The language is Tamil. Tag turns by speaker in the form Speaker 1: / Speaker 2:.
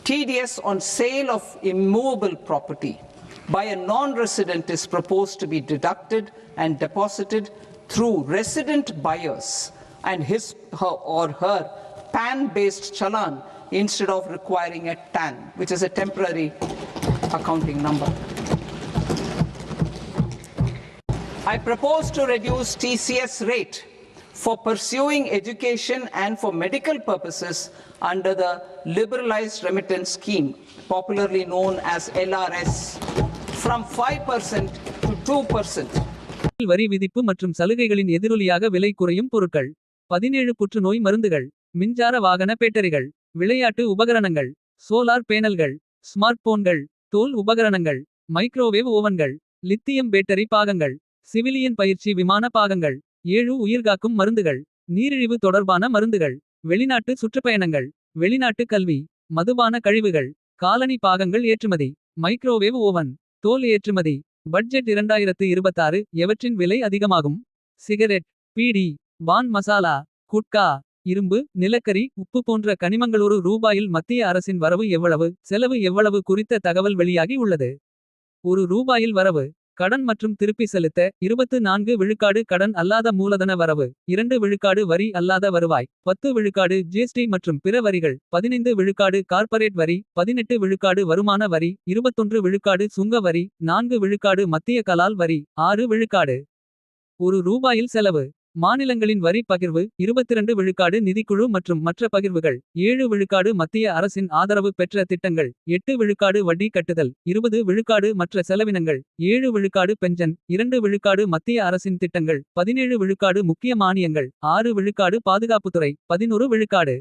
Speaker 1: TDS on sale of immovable property by a non-resident is proposed to be deducted and deposited through resident buyers and his or her PAN-based challan instead of requiring a TAN, which is a temporary accounting number. I propose to reduce TCS rate for pursuing education and for medical purposes under the liberalized remittance scheme, popularly known as LRS, from 5% to 2%.
Speaker 2: வரி விதிப்பு மற்றும் சலுகைகளின் எதிரொலியாக விலை குறையும் பொருட்கள். 17 புற்றுநோய் மருந்துகள், மின்சார வாகன பேட்டரிகள், விளையாட்டு உபகரணங்கள், சோலார் பேனல்கள், ஸ்மார்ட் போன்கள், தோல் உபகரணங்கள், மைக்ரோவேவ் ஓவன்கள், லித்தியம் பேட்டரி பாகங்கள், சிவிலியன் பயிற்சி விமான பாகங்கள், 7 உயிர்காக்கும் மருந்துகள், நீரிழிவு தொடர்பான மருந்துகள், வெளிநாட்டு சுற்றுப்பயணங்கள், வெளிநாட்டு கல்வி, மதுபான கழிவுகள், காலனி பாகங்கள் ஏற்றுமதி, மைக்ரோவேவ் ஓவன், தோல் ஏற்றுமதி. பட்ஜெட் 2026 எவற்றின் விலை அதிகமாகும்? சிகரெட், பீடி, பான் மசாலா, குட்கா, இரும்பு, நிலக்கரி, உப்பு போன்ற கனிமங்கள். ரூபாயில் மத்திய அரசின் வரவு எவ்வளவு, செலவு எவ்வளவு குறித்த தகவல் வெளியாகி உள்ளது. ரூபாயில் வரவு. கடன் மற்றும் திருப்பி செலுத்த 24 விழுக்காடு கடன் அல்லாத மூலதன வரவு, 2 விழுக்காடு வரி அல்லாத வருவாய், 10 விழுக்காடு ஜிஎஸ்டி மற்றும் பிற வரிகள், 15 விழுக்காடு கார்ப்பரேட் வரி, 18 விழுக்காடு வருமான வரி, 21 விழுக்காடு சுங்க வரி, 4 விழுக்காடு மத்திய கலால் வரி, 6 விழுக்காடு. ரூபாயில் செலவு. மாநிலங்களின் வரி பகிர்வு 22 விழுக்காடு நிதிக்குழு மற்றும் மற்ற பகிர்வுகள், 7 விழுக்காடு மத்திய அரசின் ஆதரவு பெற்ற திட்டங்கள், 8 விழுக்காடு வட்டி கட்டுதல், 20 விழுக்காடு மற்ற செலவினங்கள், 7 விழுக்காடு பென்ஷன், 2 விழுக்காடு மத்திய அரசின் திட்டங்கள், 17 விழுக்காடு முக்கிய மானியங்கள், 6 விழுக்காடு பாதுகாப்புத்துறை, 11 விழுக்காடு.